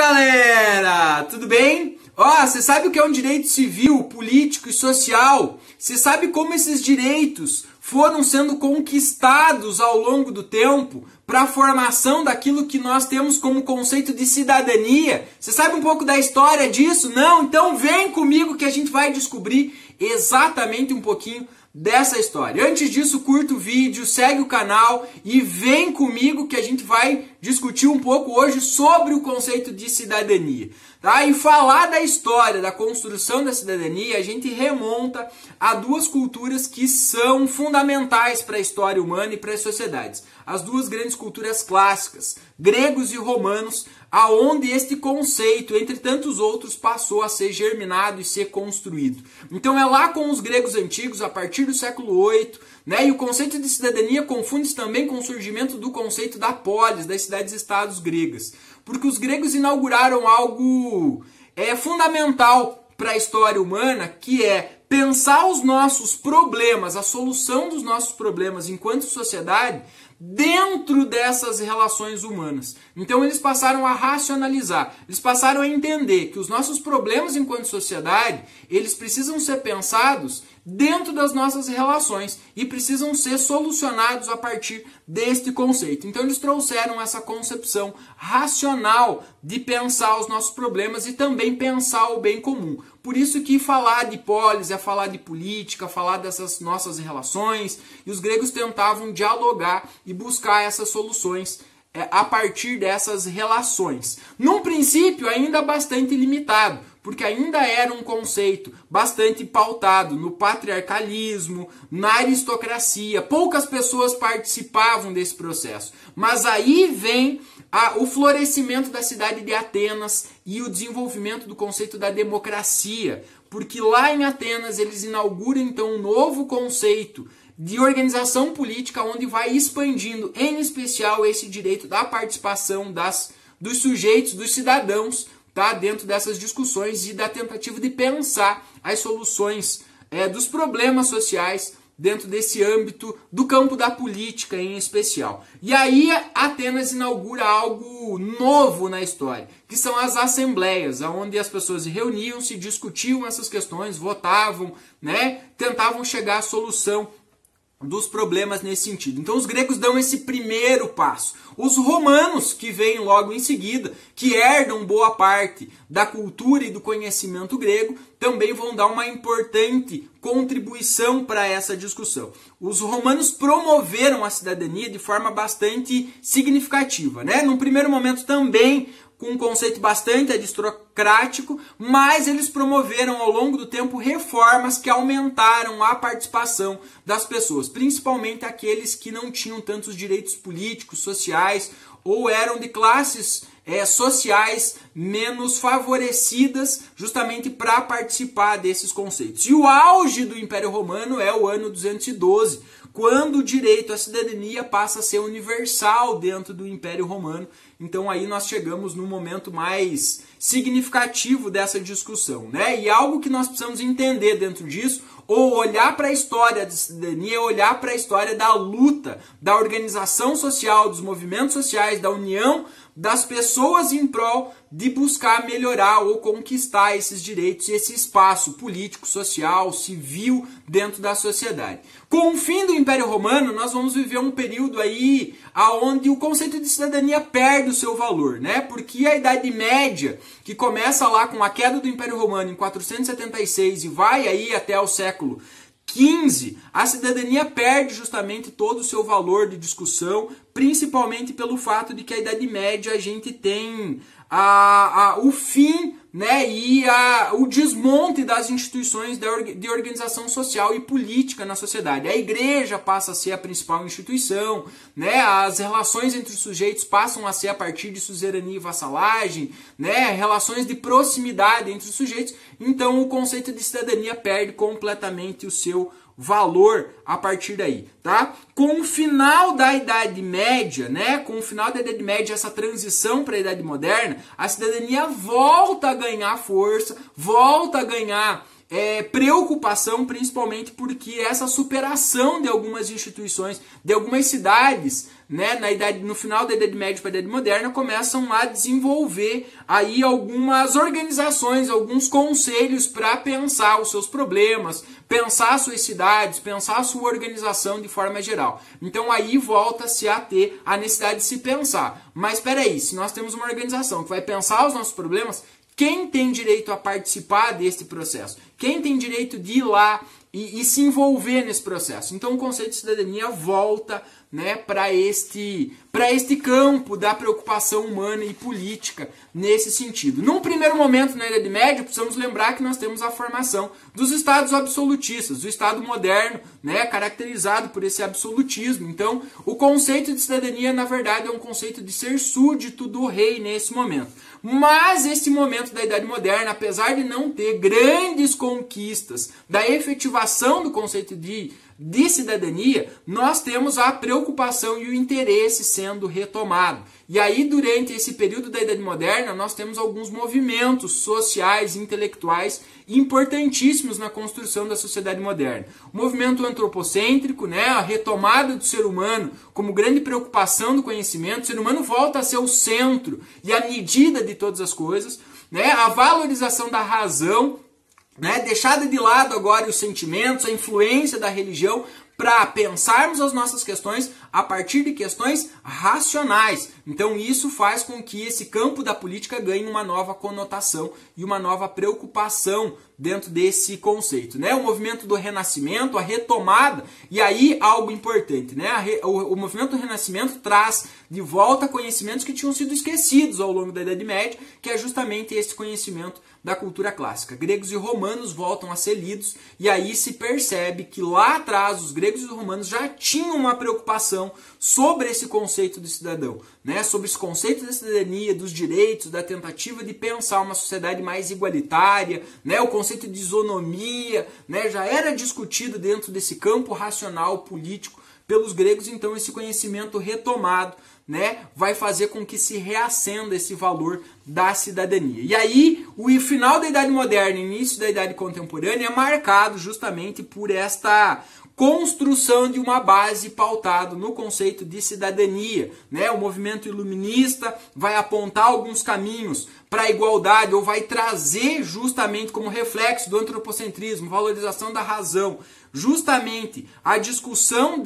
galera! Tudo bem? Você sabe o que é um direito civil, político e social? Você sabe como esses direitos foram sendo conquistados ao longo do tempo para a formação daquilo que nós temos como conceito de cidadania? Você sabe um pouco da história disso? Não? Então vem comigo que a gente vai descobrir exatamente um pouquinho dessa história. Antes disso, curta o vídeo, segue o canal e vem comigo que a gente vai discutir um pouco hoje sobre o conceito de cidadania. Tá? E falar da história, da construção da cidadania, a gente remonta a duas culturas que são fundamentais para a história humana e para as sociedades. As duas grandes culturas clássicas, gregos e romanos, aonde este conceito, entre tantos outros, passou a ser germinado e ser construído. Então é lá com os gregos antigos, a partir do século VIII, né? E o conceito de cidadania confunde-se também com o surgimento do conceito da polis, das cidades-estados gregas. Porque os gregos inauguraram algo fundamental para a história humana, que é pensar os nossos problemas, a solução dos nossos problemas enquanto sociedade, dentro dessas relações humanas. Então eles passaram a racionalizar, eles passaram a entender que os nossos problemas enquanto sociedade, eles precisam ser pensados dentro das nossas relações e precisam ser solucionados a partir deste conceito. Então eles trouxeram essa concepção racional de pensar os nossos problemas e também pensar o bem comum. Por isso que falar de polis é falar de política, falar dessas nossas relações, e os gregos tentavam dialogar e buscar essas soluções a partir dessas relações. Num princípio ainda bastante limitado, porque ainda era um conceito bastante pautado no patriarcalismo, na aristocracia. Poucas pessoas participavam desse processo. Mas aí vem o florescimento da cidade de Atenas e o desenvolvimento do conceito da democracia. Porque lá em Atenas eles inauguram então um novo conceito de organização política, onde vai expandindo, em especial, esse direito da participação dos sujeitos, dos cidadãos, tá, dentro dessas discussões e da tentativa de pensar as soluções dos problemas sociais dentro desse âmbito do campo da política em especial. E aí Atenas inaugura algo novo na história, que são as assembleias, onde as pessoas se reuniam, se discutiam essas questões, votavam, né, tentavam chegar à solução dos problemas nesse sentido. Então os gregos dão esse primeiro passo. Os romanos, que vêm logo em seguida, que herdam boa parte da cultura e do conhecimento grego, também vão dar uma importante contribuição para essa discussão. Os romanos promoveram a cidadania de forma bastante significativa, né? Num primeiro momento também com um conceito bastante aristocrático, mas eles promoveram ao longo do tempo reformas que aumentaram a participação das pessoas, principalmente aqueles que não tinham tantos direitos políticos, sociais, ou eram de classes sociais menos favorecidas, justamente para participar desses conceitos. E o auge do Império Romano é o ano 212, quando o direito à cidadania passa a ser universal dentro do Império Romano. Então aí nós chegamos no momento mais significativo dessa discussão, né? E algo que nós precisamos entender dentro disso, ou olhar para a história da cidadania, olhar para a história da luta, da organização social, dos movimentos sociais, da união das pessoas em prol de buscar melhorar ou conquistar esses direitos e esse espaço político, social, civil dentro da sociedade. Com o fim do Império Romano, nós vamos viver um período aí onde o conceito de cidadania perde o seu valor, né? Porque a Idade Média, que começa lá com a queda do Império Romano em 476 e vai aí até o século XV, a cidadania perde justamente todo o seu valor de discussão, principalmente pelo fato de que a Idade Média a gente tem o fim, né, e o desmonte das instituições de organização social e política na sociedade. A igreja passa a ser a principal instituição, né, as relações entre os sujeitos passam a ser a partir de suzerania e vassalagem, né, relações de proximidade entre os sujeitos. Então o conceito de cidadania perde completamente o seu valor a partir daí, tá? Com o final da Idade Média, né? Com o final da Idade Média, essa transição para a Idade Moderna, a cidadania volta a ganhar força, volta a ganhar preocupação, principalmente porque essa superação de algumas instituições, de algumas cidades, né, no final da Idade Média para a Idade Moderna, começam a desenvolver aí algumas organizações, alguns conselhos para pensar os seus problemas, pensar suas cidades, pensar a sua organização de forma geral. Então aí volta-se a ter a necessidade de se pensar. Mas espera aí, se nós temos uma organização que vai pensar os nossos problemas, quem tem direito a participar deste processo? Quem tem direito de ir lá e se envolver nesse processo? Então o conceito de cidadania volta, né, para este campo da preocupação humana e política nesse sentido. Num primeiro momento na Idade Média, precisamos lembrar que nós temos a formação dos estados absolutistas, do Estado moderno, né, caracterizado por esse absolutismo. Então, o conceito de cidadania, na verdade, é um conceito de ser súdito do rei nesse momento. Mas esse momento da Idade Moderna, apesar de não ter grandes conquistas da efetivação do conceito de cidadania, nós temos a preocupação e o interesse sendo retomado. E aí, durante esse período da Idade Moderna, nós temos alguns movimentos sociais e intelectuais importantíssimos na construção da sociedade moderna. O movimento antropocêntrico, né, a retomada do ser humano como grande preocupação do conhecimento, o ser humano volta a ser o centro e a medida de todas as coisas, né, a valorização da razão, né, deixada de lado agora os sentimentos, a influência da religião, para pensarmos as nossas questões a partir de questões racionais. Então isso faz com que esse campo da política ganhe uma nova conotação e uma nova preocupação dentro desse conceito, né? O movimento do Renascimento, a retomada, e aí algo importante, né? O movimento do Renascimento traz de volta conhecimentos que tinham sido esquecidos ao longo da Idade Média, que é justamente esse conhecimento da cultura clássica. Gregos e romanos voltam a ser lidos, e aí se percebe que lá atrás os gregos e os romanos já tinham uma preocupação sobre esse conceito de cidadão, né? Sobre esse conceito da cidadania, dos direitos, da tentativa de pensar uma sociedade mais igualitária, né? O conceito de isonomia, né, já era discutido dentro desse campo racional político pelos gregos. Então esse conhecimento retomado, né, vai fazer com que se reacenda esse valor da cidadania. E aí o final da Idade Moderna e início da Idade Contemporânea é marcado justamente por esta construção de uma base pautada no conceito de cidadania, né? O movimento iluminista vai apontar alguns caminhos para a igualdade, ou vai trazer justamente como reflexo do antropocentrismo, valorização da razão, justamente a discussão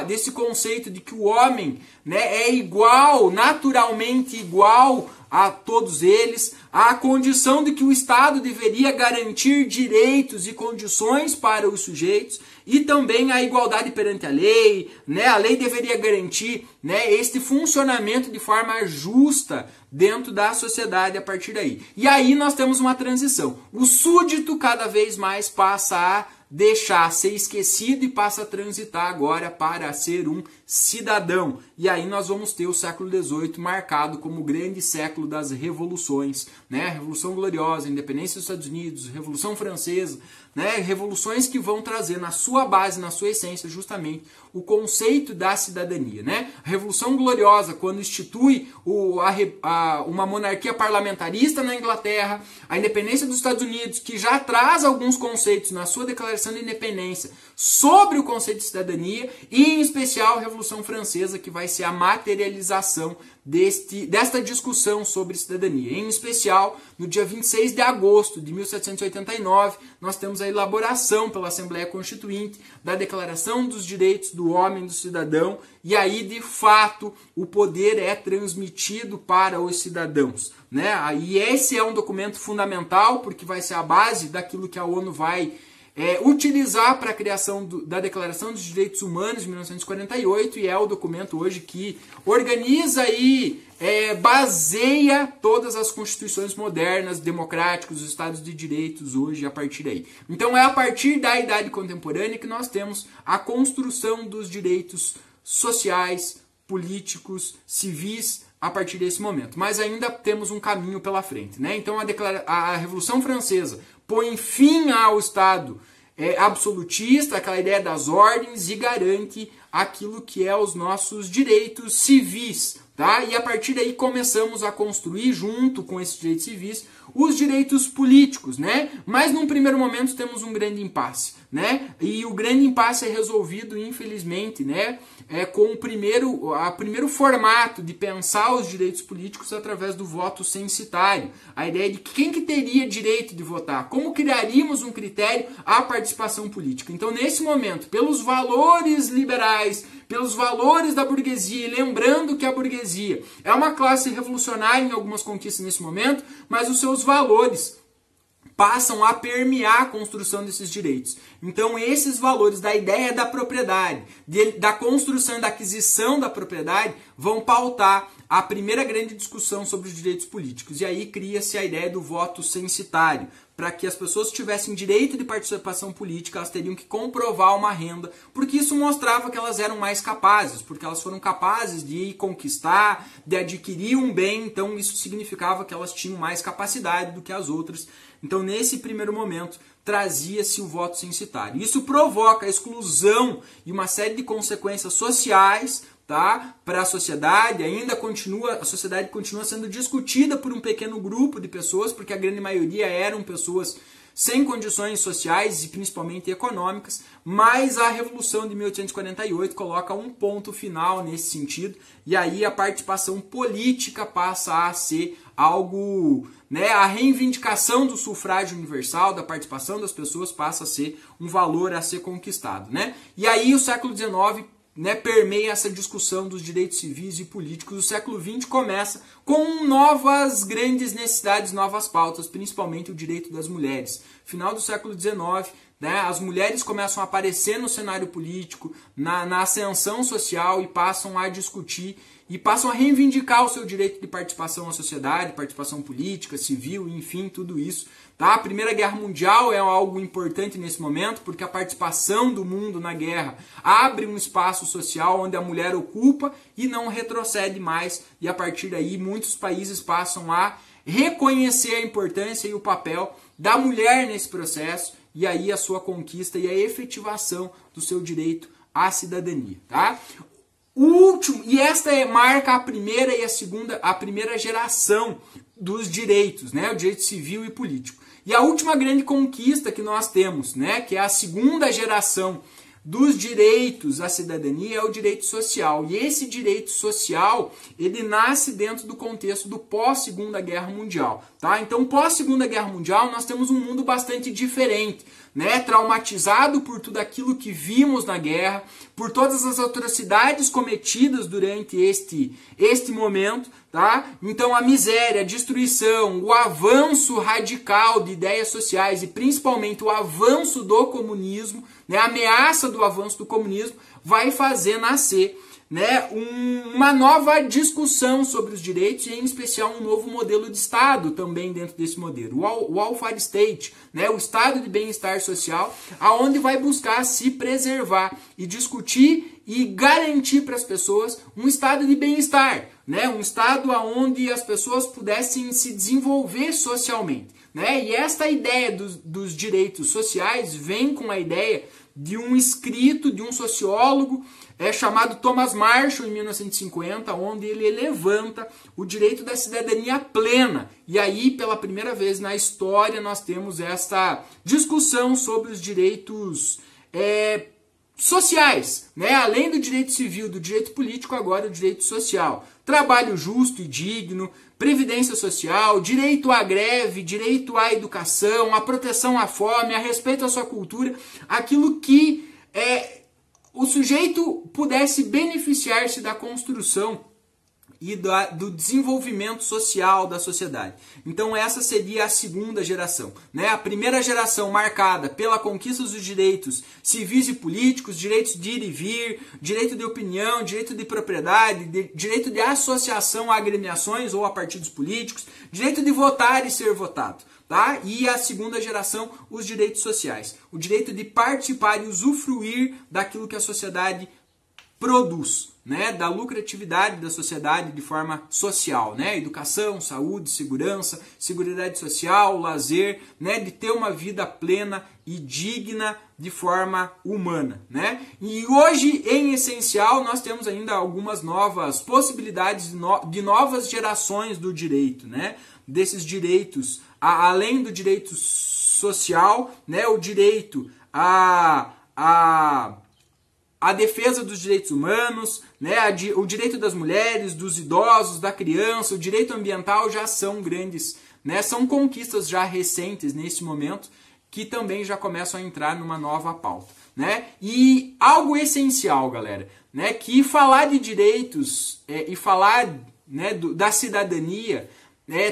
desse conceito de que o homem, né, é igual, naturalmente igual a todos eles, a condição de que o Estado deveria garantir direitos e condições para os sujeitos, e também a igualdade perante a lei, né? A lei deveria garantir, né, este funcionamento de forma justa dentro da sociedade a partir daí. E aí nós temos uma transição. O súdito cada vez mais passa a deixar ser esquecido e passa a transitar agora para ser um cidadão. E aí nós vamos ter o século XVIII marcado como o grande século das revoluções, né? A Revolução Gloriosa, a independência dos Estados Unidos, a Revolução Francesa, né? Revoluções que vão trazer na sua base, na sua essência, justamente o conceito da cidadania, né? A Revolução Gloriosa, quando institui uma monarquia parlamentarista na Inglaterra, a independência dos Estados Unidos, que já traz alguns conceitos na sua declaração de independência sobre o conceito de cidadania, e em especial a Revolução Francesa, que vai ser a materialização desta discussão sobre cidadania. Em especial, no dia 26 de agosto de 1789, nós temos a elaboração pela Assembleia Constituinte da Declaração dos Direitos do Homem e do Cidadão, e aí, de fato, o poder é transmitido para os cidadãos, né? E esse é um documento fundamental, porque vai ser a base daquilo que a ONU vai utilizar para a criação da Declaração dos Direitos Humanos de 1948, e é o documento hoje que organiza e baseia todas as constituições modernas, democráticas, os estados de direitos hoje a partir daí. Então é a partir da Idade Contemporânea que nós temos a construção dos direitos sociais, políticos, civis, a partir desse momento. Mas ainda temos um caminho pela frente, né? Então a Revolução Francesa põe fim ao Estado absolutista, aquela ideia das ordens, e garante aquilo que é os nossos direitos civis, tá? E a partir daí começamos a construir, junto com esses direitos civis, os direitos políticos, né? Mas num primeiro momento temos um grande impasse, né? E o grande impasse é resolvido, infelizmente, né? Com o primeiro formato de pensar os direitos políticos através do voto censitário. A ideia de quem que teria direito de votar, como criaríamos um critério à participação política. Então, nesse momento, pelos valores liberais, pelos valores da burguesia, e lembrando que a burguesia é uma classe revolucionária em algumas conquistas nesse momento, mas os seus valores passam a permear a construção desses direitos. Então, esses valores da ideia da propriedade, da construção e da aquisição da propriedade, vão pautar a primeira grande discussão sobre os direitos políticos. E aí cria-se a ideia do voto censitário. Para que as pessoas tivessem direito de participação política, elas teriam que comprovar uma renda, porque isso mostrava que elas eram mais capazes, porque elas foram capazes de conquistar, de adquirir um bem, então isso significava que elas tinham mais capacidade do que as outras. Então, nesse primeiro momento, trazia-se o voto censitário. Isso provoca a exclusão e uma série de consequências sociais, tá, para a sociedade. A sociedade continua sendo discutida por um pequeno grupo de pessoas, porque a grande maioria eram pessoas sem condições sociais e principalmente econômicas, mas a Revolução de 1848 coloca um ponto final nesse sentido, e aí a participação política passa a ser algo, né, a reivindicação do sufrágio universal, da participação das pessoas, passa a ser um valor a ser conquistado, né? E aí o século XIX, né, permeia essa discussão dos direitos civis e políticos. O século XX começa com novas grandes necessidades, novas pautas, principalmente o direito das mulheres. Final do século XIX, né, as mulheres começam a aparecer no cenário político, na ascensão social, e passam a discutir e passam a reivindicar o seu direito de participação na sociedade, participação política, civil, enfim, tudo isso. Tá? A Primeira Guerra Mundial é algo importante nesse momento, porque a participação do mundo na guerra abre um espaço social onde a mulher ocupa e não retrocede mais, e a partir daí muitos países passam a reconhecer a importância e o papel da mulher nesse processo, e aí a sua conquista e a efetivação do seu direito à cidadania. Tá? O último, e esta marca a primeira e a primeira geração dos direitos, né? O direito civil e político. E a última grande conquista que nós temos, né? Que é a segunda geração dos direitos à cidadania, é o direito social. E esse direito social, ele nasce dentro do contexto do pós-Segunda Guerra Mundial. Tá? Então, pós-Segunda Guerra Mundial, nós temos um mundo bastante diferente, né? Traumatizado por tudo aquilo que vimos na guerra, por todas as atrocidades cometidas durante este momento. Tá? Então, a miséria, a destruição, o avanço radical de ideias sociais e principalmente o avanço do comunismo, né? A ameaça do avanço do comunismo vai fazer nascer, né, uma nova discussão sobre os direitos, e em especial um novo modelo de Estado também dentro desse modelo, o welfare state, né, o estado de bem-estar social, aonde vai buscar se preservar e discutir e garantir para as pessoas um estado de bem-estar, né, um estado onde as pessoas pudessem se desenvolver socialmente. Né? E esta ideia dos direitos sociais vem com a ideia de um escrito de um sociólogo chamado Thomas Marshall, em 1950, onde ele levanta o direito da cidadania plena. E aí, pela primeira vez na história, nós temos esta discussão sobre os direitos sociais, né? Além do direito civil, do direito político, agora o direito social. Trabalho justo e digno, previdência social, direito à greve, direito à educação, à proteção à fome, a respeito à sua cultura, aquilo que o sujeito pudesse beneficiar-se da construção e do desenvolvimento social da sociedade. Então essa seria a segunda geração, né? A primeira geração marcada pela conquista dos direitos civis e políticos, direitos de ir e vir, direito de opinião, direito de propriedade, direito de associação a agremiações ou a partidos políticos, direito de votar e ser votado. Tá? E a segunda geração, os direitos sociais. O direito de participar e usufruir daquilo que a sociedade produz, né, da lucratividade da sociedade de forma social, né, educação, saúde, segurança, seguridade social, lazer, né, de ter uma vida plena e digna de forma humana, né? E hoje, em essencial, nós temos ainda algumas novas possibilidades de novas gerações do direito, né? Desses direitos, além do direito social, né, o direito a defesa dos direitos humanos, né, o direito das mulheres, dos idosos, da criança, o direito ambiental já são grandes, né, são conquistas já recentes nesse momento que também já começam a entrar numa nova pauta, né? E algo essencial, galera, né, que falar de direitos e falar, né, da cidadania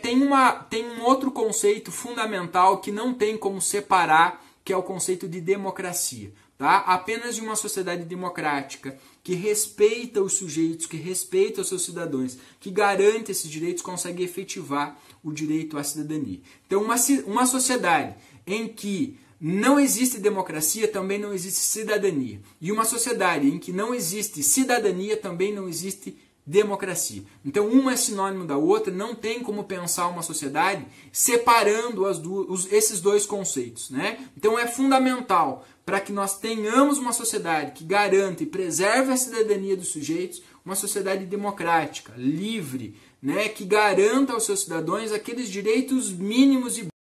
tem um outro conceito fundamental que não tem como separar, que é o conceito de democracia. Tá? Apenas de uma sociedade democrática que respeita os sujeitos, que respeita os seus cidadãos, que garante esses direitos, consegue efetivar o direito à cidadania. Então, uma sociedade em que não existe democracia, também não existe cidadania. E uma sociedade em que não existe cidadania, também não existe democracia. Então, uma é sinônimo da outra, não tem como pensar uma sociedade separando esses dois conceitos, né? Então, é fundamental para que nós tenhamos uma sociedade que garanta e preserve a cidadania dos sujeitos, uma sociedade democrática, livre, né, que garanta aos seus cidadãos aqueles direitos mínimos e